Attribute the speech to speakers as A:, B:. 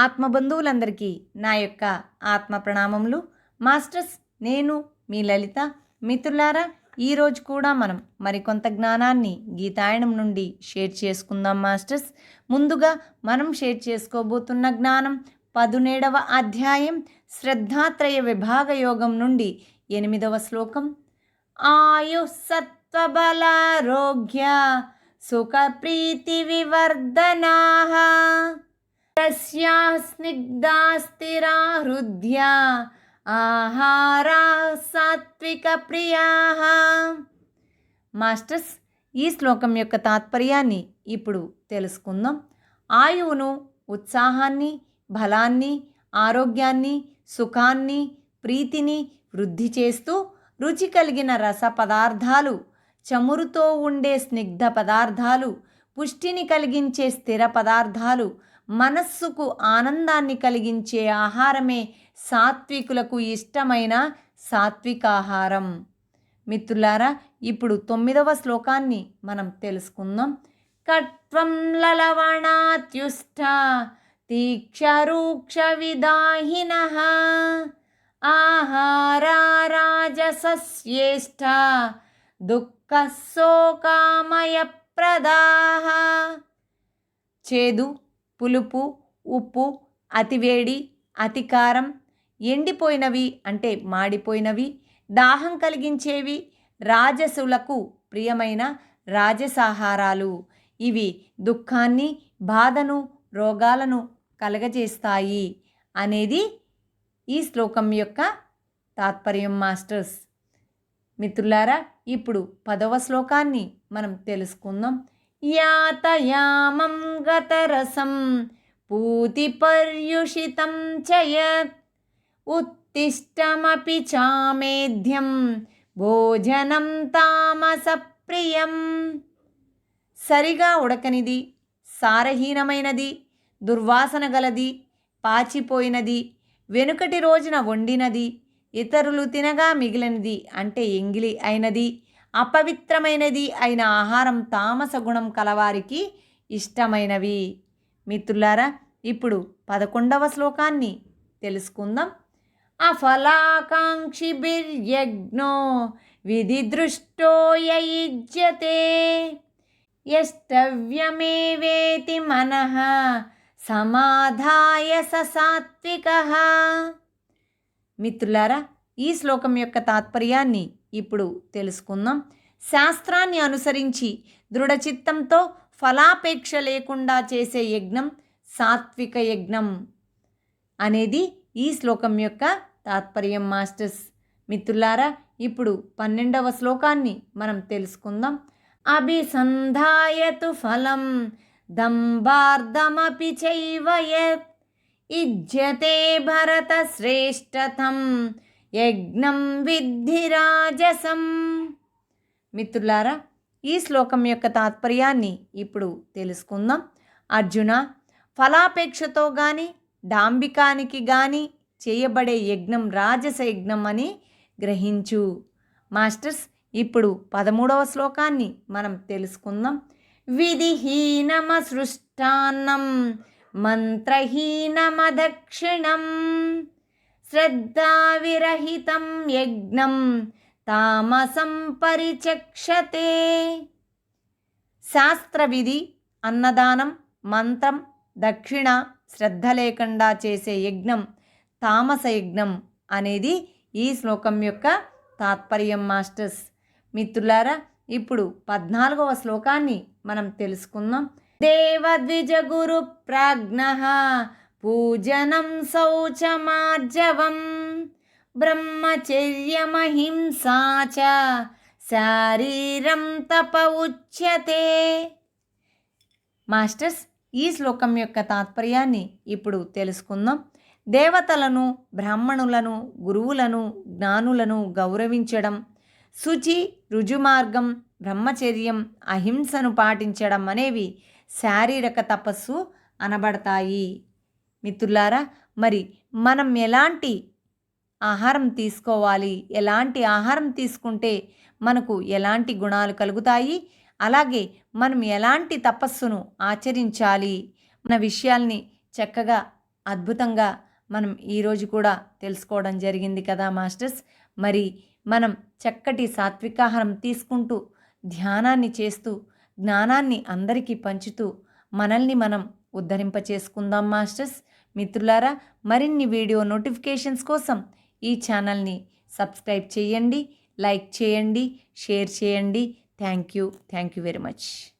A: ఆత్మబంధువులందరికీ నా యొక్క ఆత్మ ప్రణామములు. మాస్టర్స్, నేను మీ లలిత. మిత్రులారా, ఈరోజు కూడా మనం మరికొంత జ్ఞానాన్ని గీతాయనం నుండి షేర్ చేసుకుందాం మాస్టర్స్. ముందుగా మనం షేర్ చేసుకోబోతున్న జ్ఞానం 17వ అధ్యాయం శ్రద్ధాత్రయ విభాగ యోగం నుండి 8వ శ్లోకం. ఆయుస్సత్వబలారోగ్య సుఖప్రీతి వివర్ధనాః తస్యాః స్నిగ్ధా స్థిరా హృద్యా ఆహారా సాత్విక ప్రియాః. మాస్టర్స్, ఈ శ్లోకం యొక్క తాత్పర్యాన్ని ఇప్పుడు తెలుసుకుందాం. ఆయువును, ఉత్సాహాన్ని, బలాన్ని, ఆరోగ్యాన్ని, సుఖాన్ని, ప్రీతిని వృద్ధి చేస్తూ రుచి కలిగిన రస పదార్థాలు, చమురుతో ఉండే స్నిగ్ధ పదార్థాలు, పుష్టిని కలిగించే స్థిర పదార్థాలు, మనస్సుకు ఆనందాన్ని కలిగించే ఆహారమే సాత్వికులకు ఇష్టమైన సాత్వికాహారం. మిత్రులారా, ఇప్పుడు 9వ శ్లోకాన్ని మనం తెలుసుకుందాం. కట్వం లలవణాత్యుష్ట తీక్షరూక్ష విదాహినః ఆహారా రాజసస్యేష్ట దుఃఖ శోకామయ ప్రదాః. చేదు, పులుపు, ఉప్పు, అతివేడి, అతికారం, ఎండిపోయినవి అంటే మాడిపోయినవి, దాహం కలిగించేవి రాజసులకు ప్రియమైన రాజసాహారాలు. ఇవి దుఃఖాన్ని, బాధను, రోగాలను కలగజేస్తాయి అనేది ఈ శ్లోకం యొక్క తాత్పర్యం మాస్టర్స్. మిత్రులారా, ఇప్పుడు 10వ శ్లోకాన్ని మనం తెలుసుకుందాం. యాతయామం గతరసం పూతి పర్యుషితం చయత్ ఉత్తిష్టమపి చామేధ్యం భోజనం తామస ప్రియం. సరిగా ఉడకనిది, సారహీనమైనది, దుర్వాసన గలది, పాచిపోయినది, వెనుకటి రోజున వండినది, ఇతరులు తినగా మిగిలినది అంటే ఎంగిలి అయినది, అపవిత్రమైనది అయిన ఆహారం తామస గుణం కలవారికి ఇష్టమైనవి. మిత్రులారా, ఇప్పుడు 11వ శ్లోకాన్ని తెలుసుకుందాం. అఫలాకాంక్షిభిర్యజ్ఞో విధి దృష్టో యయుజ్యతే యష్టవ్యమేవేతి మనః సమాధాయ స సాత్వికః. మిత్రులారా, ఈ శ్లోకం యొక్క తాత్పర్యాన్ని ఇప్పుడు తెలుసుకుందాం. శాస్త్రాన్ని అనుసరించి దృఢచిత్తంతో ఫలాపేక్ష లేకుండా చేసే యజ్ఞం సాత్విక యజ్ఞం అనేది ఈ శ్లోకం యొక్క తాత్పర్యం మాస్టర్స్. మిత్రులారా, ఇప్పుడు 12వ శ్లోకాన్ని మనం తెలుసుకుందాం. అభిసంధాయతు ఫలం దంభార్ధమపి చైవ యత్ ఇజ్యతే భరత శ్రేష్టతం యజ్ఞం విద్ధి రాజసం. మిత్రులారా, ఈ శ్లోకం యొక్క తాత్పర్యాన్ని ఇప్పుడు తెలుసుకుందాం. అర్జున, ఫలాపేక్షతో కానీ డాంబికానికి కానీ చేయబడే యజ్ఞం రాజస యజ్ఞం అని గ్రహించు. మాస్టర్స్, ఇప్పుడు 13వ శ్లోకాన్ని మనం తెలుసుకుందాం. విధిహీనమసృష్టాన్నం మంత్రహీనమదక్షిణం శ్రద్ధావిరహితం యజ్ఞం తామసం పరిచక్షతే. శాస్త్రవిధి, అన్నదానం, మంత్రం, దక్షిణ, శ్రద్ధ లేకుండా చేసే యజ్ఞం తామస యజ్ఞం అనేది ఈ శ్లోకం యొక్క తాత్పర్యం మాస్టర్స్. మిత్రులారా, ఇప్పుడు 14వ శ్లోకాన్ని మనం తెలుసుకుందాం. దేవద్విజ గురు ప్రాజ్ఞః పూజనం శౌచమార్జవం బ్రహ్మచర్యమహింసా చ శారీరం తప ఉచ్యతే. మాస్టర్స్, ఈ శ్లోకం యొక్క తాత్పర్యాన్ని ఇప్పుడు తెలుసుకుందాం. దేవతలను, బ్రాహ్మణులను, గురువులను, జ్ఞానులను గౌరవించడం, శుచి, రుజుమార్గం, బ్రహ్మచర్యం, అహింసను పాటించడం అనేవి శారీరక తపస్సు అనబడతాయి. మిత్రులారా, మరి మనం ఎలాంటి ఆహారం తీసుకోవాలి, ఎలాంటి ఆహారం తీసుకుంటే మనకు ఎలాంటి గుణాలు కలుగుతాయి, అలాగే మనం ఎలాంటి తపస్సును ఆచరించాలి అన్న విషయాల్ని చక్కగా అద్భుతంగా మనం ఈరోజు కూడా తెలుసుకోవడం జరిగింది కదా మాస్టర్స్. మరి మనం చక్కటి సాత్వికాహారం తీసుకుంటూ ధ్యానాన్ని చేస్తూ జ్ఞానాన్ని అందరికీ పంచుతూ మనల్ని మనం ఉద్ధరింప చేసుకుందాం మాస్టర్స్. మిత్రులారా, మరిన్ని వీడియో నోటిఫికేషన్స్ కోసం ఈ ఛానల్ని సబ్స్క్రైబ్ చేయండి, లైక్ చేయండి, షేర్ చేయండి. Thank you very much.